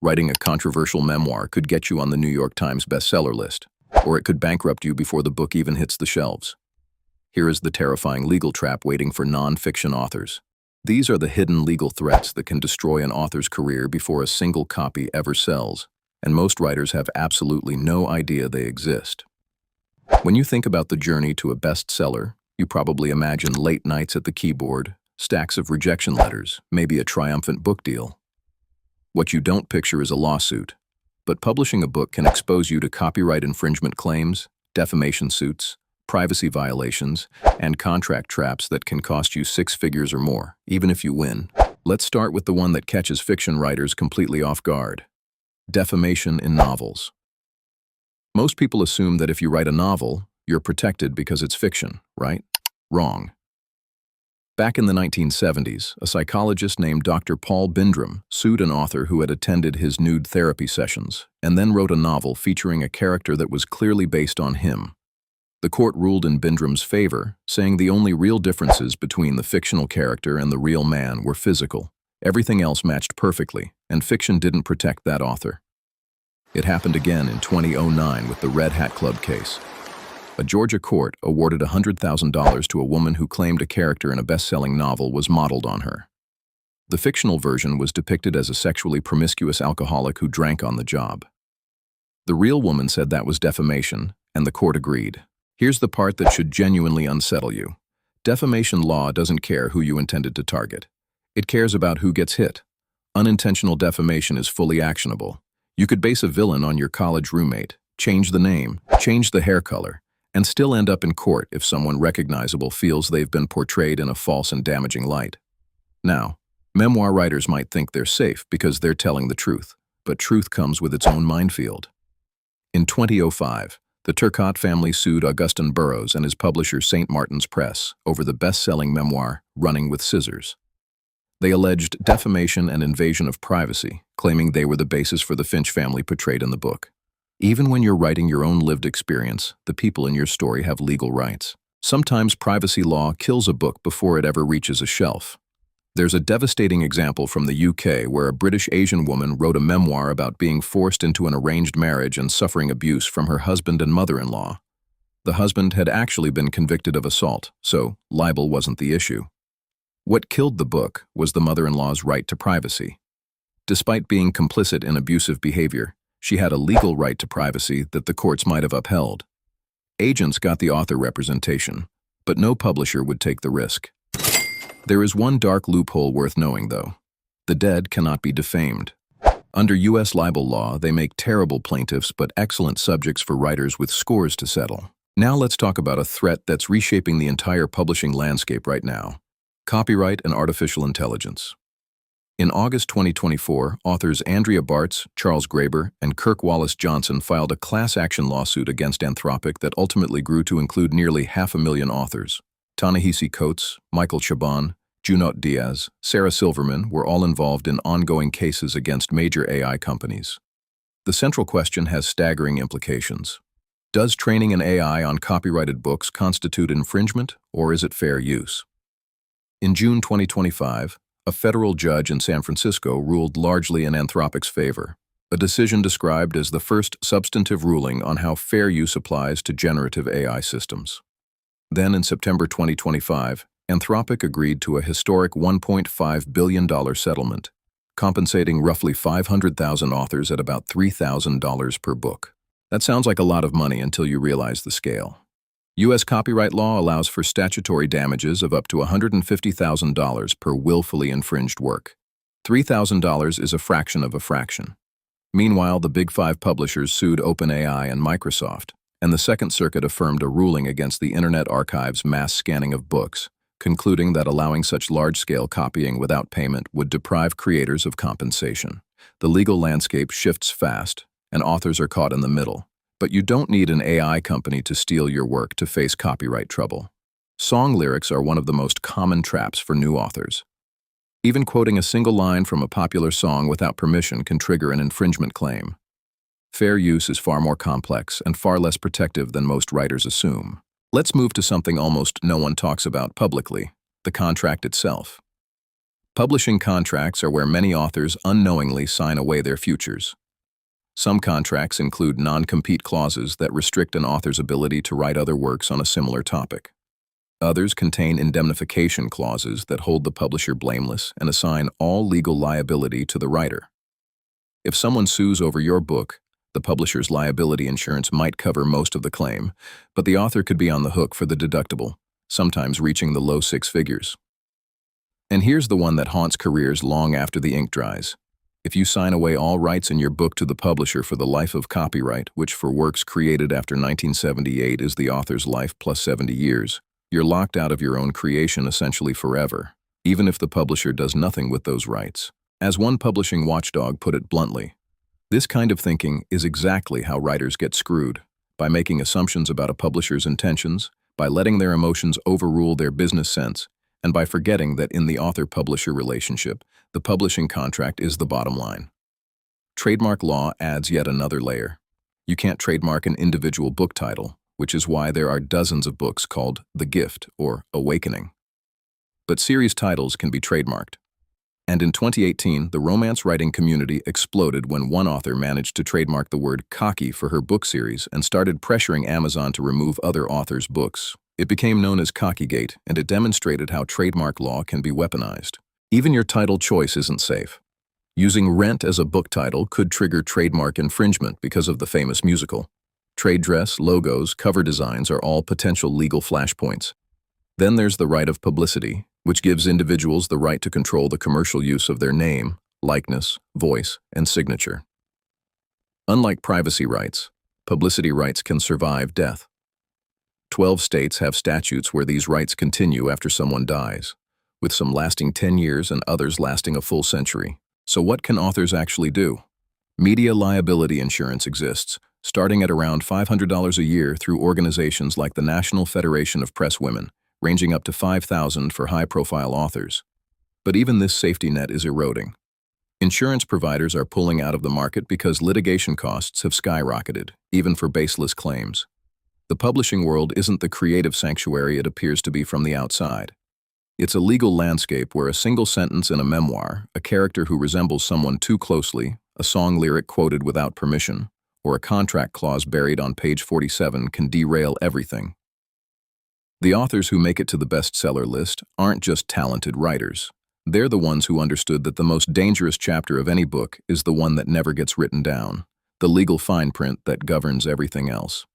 Writing a controversial memoir could get you on the New York Times bestseller list, or it could bankrupt you before the book even hits the shelves. Here is the terrifying legal trap waiting for non-fiction authors. These are the hidden legal threats that can destroy an author's career before a single copy ever sells, and most writers have absolutely no idea they exist. When you think about the journey to a bestseller, you probably imagine late nights at the keyboard, stacks of rejection letters, maybe a triumphant book deal. What you don't picture is a lawsuit, but publishing a book can expose you to copyright infringement claims, defamation suits, privacy violations, and contract traps that can cost you six figures or more, even if you win. Let's start with the one that catches fiction writers completely off guard: defamation in novels. Most people assume that if you write a novel, you're protected because it's fiction, right? Wrong. Back in the 1970s, a psychologist named Dr. Paul Bindram sued an author who had attended his nude therapy sessions and then wrote a novel featuring a character that was clearly based on him. The court ruled in Bindram's favor, saying the only real differences between the fictional character and the real man were physical. Everything else matched perfectly, and fiction didn't protect that author. It happened again in 2009 with the Red Hat Club case. A Georgia court awarded $100,000 to a woman who claimed a character in a best-selling novel was modeled on her. The fictional version was depicted as a sexually promiscuous alcoholic who drank on the job. The real woman said that was defamation, and the court agreed. Here's the part that should genuinely unsettle you. Defamation law doesn't care who you intended to target. It cares about who gets hit. Unintentional defamation is fully actionable. You could base a villain on your college roommate, change the name, change the hair color, and still end up in court if someone recognizable feels they've been portrayed in a false and damaging light. Now, memoir writers might think they're safe because they're telling the truth, but truth comes with its own minefield. In 2005, the Turcotte family sued Augusten Burroughs and his publisher St. Martin's Press over the best-selling memoir Running with Scissors. They alleged defamation and invasion of privacy, claiming they were the basis for the Finch family portrayed in the book. Even when you're writing your own lived experience, the people in your story have legal rights. Sometimes privacy law kills a book before it ever reaches a shelf. There's a devastating example from the UK where a British Asian woman wrote a memoir about being forced into an arranged marriage and suffering abuse from her husband and mother-in-law. The husband had actually been convicted of assault, so libel wasn't the issue. What killed the book was the mother-in-law's right to privacy. Despite being complicit in abusive behavior, she had a legal right to privacy that the courts might have upheld. Agents got the author representation, but no publisher would take the risk. There is one dark loophole worth knowing, though. The dead cannot be defamed. Under U.S. libel law, they make terrible plaintiffs but excellent subjects for writers with scores to settle. Now let's talk about a threat that's reshaping the entire publishing landscape right now: copyright and artificial intelligence. In August 2024, authors Andrea Bartz, Charles Graeber, and Kirk Wallace Johnson filed a class-action lawsuit against Anthropic that ultimately grew to include nearly 500,000 authors. Ta-Nehisi Coates, Michael Chabon, Junot Diaz, Sarah Silverman were all involved in ongoing cases against major AI companies. The central question has staggering implications. Does training an AI on copyrighted books constitute infringement, or is it fair use? In June 2025, a federal judge in San Francisco ruled largely in Anthropic's favor, a decision described as the first substantive ruling on how fair use applies to generative AI systems. Then in September 2025, Anthropic agreed to a historic $1.5 billion settlement, compensating roughly 500,000 authors at about $3,000 per book. That sounds like a lot of money until you realize the scale. U.S. copyright law allows for statutory damages of up to $150,000 per willfully infringed work. $3,000 is a fraction of a fraction. Meanwhile, the Big Five publishers sued OpenAI and Microsoft, and the Second Circuit affirmed a ruling against the Internet Archive's mass scanning of books, concluding that allowing such large-scale copying without payment would deprive creators of compensation. The legal landscape shifts fast, and authors are caught in the middle. But you don't need an AI company to steal your work to face copyright trouble. Song lyrics are one of the most common traps for new authors. Even quoting a single line from a popular song without permission can trigger an infringement claim. Fair use is far more complex and far less protective than most writers assume. Let's move to something almost no one talks about publicly: the contract itself. Publishing contracts are where many authors unknowingly sign away their futures. Some contracts include non-compete clauses that restrict an author's ability to write other works on a similar topic. Others contain indemnification clauses that hold the publisher blameless and assign all legal liability to the writer. If someone sues over your book, the publisher's liability insurance might cover most of the claim, but the author could be on the hook for the deductible, sometimes reaching the low six figures. And here's the one that haunts careers long after the ink dries. If you sign away all rights in your book to the publisher for the life of copyright, which for works created after 1978 is the author's life plus 70 years, you're locked out of your own creation essentially forever, even if the publisher does nothing with those rights. As one publishing watchdog put it bluntly, this kind of thinking is exactly how writers get screwed, by making assumptions about a publisher's intentions, by letting their emotions overrule their business sense, and by forgetting that in the author-publisher relationship, the publishing contract is the bottom line. Trademark law adds yet another layer. You can't trademark an individual book title, which is why there are dozens of books called The Gift or Awakening. But series titles can be trademarked. And in 2018, the romance writing community exploded when one author managed to trademark the word cocky for her book series and started pressuring Amazon to remove other authors' books. It became known as Cockygate, and it demonstrated how trademark law can be weaponized. Even your title choice isn't safe. Using Rent as a book title could trigger trademark infringement because of the famous musical. Trade dress, logos, cover designs are all potential legal flashpoints. Then there's the right of publicity, which gives individuals the right to control the commercial use of their name, likeness, voice, and signature. Unlike privacy rights, publicity rights can survive death. 12 states have statutes where these rights continue after someone dies, with some lasting 10 years and others lasting a full century. So what can authors actually do? Media liability insurance exists, starting at around $500 a year through organizations like the National Federation of Press Women, ranging up to $5,000 for high-profile authors. But even this safety net is eroding. Insurance providers are pulling out of the market because litigation costs have skyrocketed, even for baseless claims. The publishing world isn't the creative sanctuary it appears to be from the outside. It's a legal landscape where a single sentence in a memoir, a character who resembles someone too closely, a song lyric quoted without permission, or a contract clause buried on page 47 can derail everything. The authors who make it to the bestseller list aren't just talented writers. They're the ones who understood that the most dangerous chapter of any book is the one that never gets written down, the legal fine print that governs everything else.